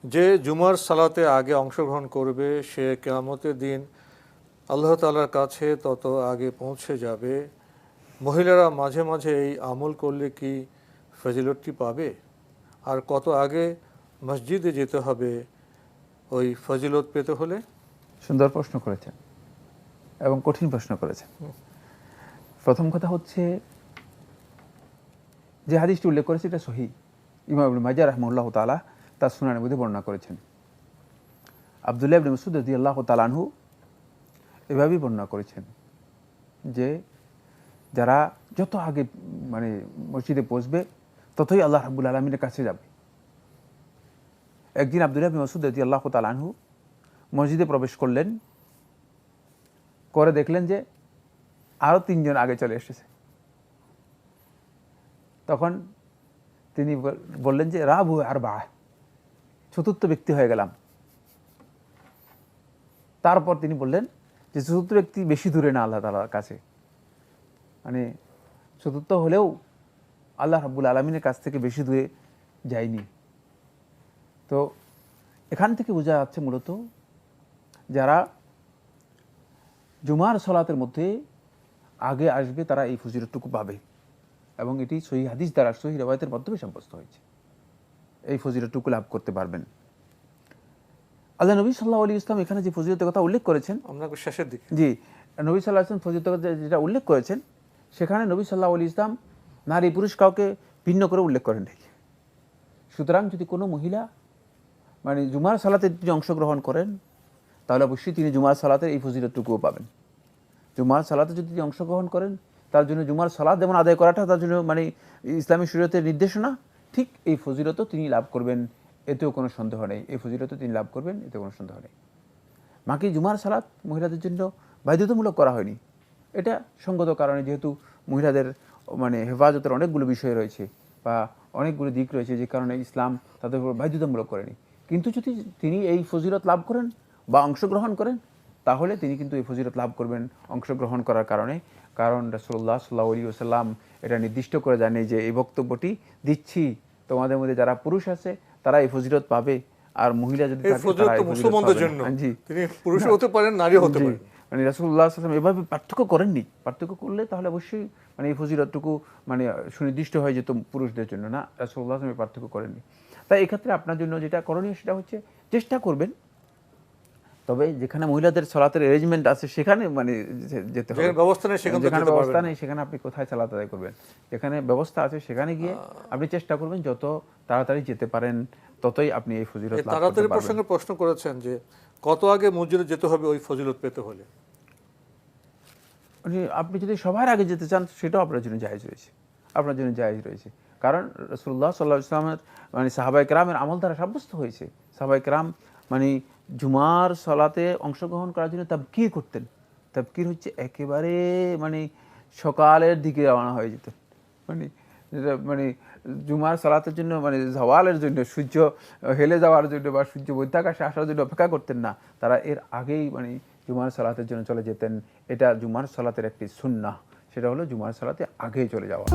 যে জুমার সালাতে আগে অংশগ্রহণ করবে সে কিয়ামতের দিন আল্লাহ তাআলার কাছে তত আগে পৌঁছে যাবে। মহিলারা মাঝে মাঝে এই আমল করলে কি ফজিলতটি পাবে? আর কত আগে মসজিদে যেতে হবে ওই ফজিলত পেতে হলে? সুন্দর প্রশ্ন করেছেন এবং কঠিন প্রশ্ন করেছেন। প্রথম কথা হচ্ছে, যে হাদিসটি উল্লেখ করেছে এটা সহিহ। ইমাম ইবনে মাজাহ রাহিমাহুল্লাহ তাআলা তার সুনানের মধ্যে বর্ণনা করেছেন। আব্দুল্লাহ ইবনে মাসউদ রাদিয়াল্লাহু তাআলা আনহু এভাবেই বর্ণনা করেছেন যে যারা যত আগে মানে মসজিদে পৌঁছবে ততই আল্লাহ রাব্বুল আলামিনের কাছে যাবে। একদিন আব্দুল্লাহ ইবনে মাসউদ রাদিয়াল্লাহু তাআলা আনহু মসজিদে প্রবেশ করলেন, করে দেখলেন যে আরও তিনজন আগে চলে এসেছে। তখন তিনি বললেন যে রাবু আরবা, চতুর্থ ব্যক্তি হয়ে গেলাম। তারপর তিনি বললেন যে চতুর্থ ব্যক্তি বেশি দূরে না আল্লাহ তাআলার কাছে, মানে চতুর্থ হলেও আল্লাহ রাব্বুল আলামিনের কাছ থেকে বেশি দূরে যায়নি। তো এখান থেকে বোঝা যাচ্ছে মূলত যারা জুমার সালাতের মধ্যে আগে আসবে তারা এই ফজিলতটুকু পাবে, এবং এটি সহিহ হাদিস দ্বারা সহিহ রিওয়ায়াতের মাধ্যমে সাব্যস্ত হয়েছে। এই ফজিলতটুকু লাভ করতে পারবেন। আল্লাহ নবী সাল্লাল্লাহু আলাইহি ওয়াসাল্লাম এখানে যে ফজিলতের কথা উল্লেখ করেছেন, আমরা শেষের দিকে জি, নবী সাল্লাল্লাহু আলাইহি ওয়াসাল্লাম ফজিলতের কথা যেটা উল্লেখ করেছেন, সেখানে নবী সাল্লাল্লাহু আলাইহি ওয়াসাল্লাম নারী পুরুষ কাউকে ভিন্ন করে উল্লেখ করেন নাই। সুতরাং যদি কোনো মহিলা মানে জুমার সালাতে যদি অংশগ্রহণ করেন তাহলে অবশ্যই তিনি জুমার সালাতের এই ফজিলতটুকুও পাবেন। জুমার সালাতে যদি অংশগ্রহণ করেন তার জন্য জুমার সালাত যেমন আদায় করাটা তার জন্য মানে ইসলামী শরীয়তের নির্দেশনা, ঠিক এই ফজিলতও তিনি লাভ করবেন, এতেও কোনো সন্দেহ নেই। এই ফজিলতও তিনি লাভ করবেন, এতে কোনো সন্দেহ নেই। বাকি জুমার সালাত মহিলাদের জন্য বাধ্যতামূলক করা হয়নি। এটা সঙ্গত কারণে, যেহেতু মহিলাদের মানে হেফাজতের অনেকগুলো বিষয় রয়েছে বা অনেকগুলো দিক রয়েছে, যে কারণে ইসলাম তাদের উপর বাধ্যতামূলক করেনি। কিন্তু যদি তিনি এই ফজিলত লাভ করেন বা অংশগ্রহণ করেন তাহলে তিনি কিন্তু এই ফজিলত লাভ করবেন অংশগ্রহণ করার কারণে। কারণ রাসূলুল্লাহ সাল্লাল্লাহু আলাইহি ওয়াসাল্লাম এটা নির্দিষ্ট করে জানেন যে এই বক্তব্যটি দিচ্ছি তোমাদের মধ্যে যারা পুরুষ আছে তারা এই ফজিলত পাবে, আর মহিলা যদি থাকে তারা এই ফজিলত পাবে না। জি, তিনি পুরুষ হতে পারেন, নারী হতে পারেন। মানে রাসূলুল্লাহ সাল্লাল্লাহু আলাইহি ওয়াসাল্লাম এভাবে পার্থক্য করেননি। পার্থক্য করলে তাহলে অবশ্যই মানে এই ফজিলতটুকু মানে সুনির্দিষ্ট হয়ে যেত পুরুষদের জন্য, না, রাসূলুল্লাহ সাল্লাল্লাহু আলাইহি ওয়াসাল্লাম পার্থক্য করেননি। তাই এক্ষেত্রে আপনার জন্য যেটা করণীয় সেটা হচ্ছে চেষ্টা করবেন, তবে যেখানে মহিলাদের সালাতের অ্যারেঞ্জমেন্ট আছে সেখানে মানে যেতে হবে। যেখানে ব্যবস্থা নেই সেখানে আপনি কোথায় সালাত আদায় করবেন? যেখানে ব্যবস্থা আছে সেখানে গিয়ে আপনি চেষ্টা করবেন যত তাড়াতাড়ি যেতে পারেন ততই আপনি এই ফজিলত লাভ করতে পারবেন। তাড়াতাড়ি প্রসঙ্গে প্রশ্ন করেছেন যে কত আগে মসজিদে যেতে হবে ওই ফজিলত পেতে হলে? মানে আপনি যদি সবার আগে যেতে চান সেটাও আপনার জন্য জায়েজ রয়েছে। কারণ রাসূলুল্লাহ সাল্লাল্লাহু আলাইহি ওয়াসাল্লামের মানে সাহাবায়ে কেরামের আমল দ্বারা সাব্যস্ত হয়েছে। সাহাবায়ে কেরাম মানে জুমার সালাতে অংশগ্রহণ করার জন্য তাবকির করতেন। তাবকির হচ্ছে একেবারে মানে সকালের দিকে রওনা হয়ে যেতেন। মানে জুমার সালাতের জন্য মানে জাওয়ালের জন্য, সূর্য হেলে যাওয়ার জন্য বা সূর্য মধ্যাকাশে আসার জন্য অপেক্ষা করতেন না। তারা এর আগেই মানে জুমার সালাতের জন্য চলে যেতেন। এটা জুমার সালাতের একটি সুন্নাহ, সেটা হলো জুমার সালাতে আগেই চলে যাওয়া।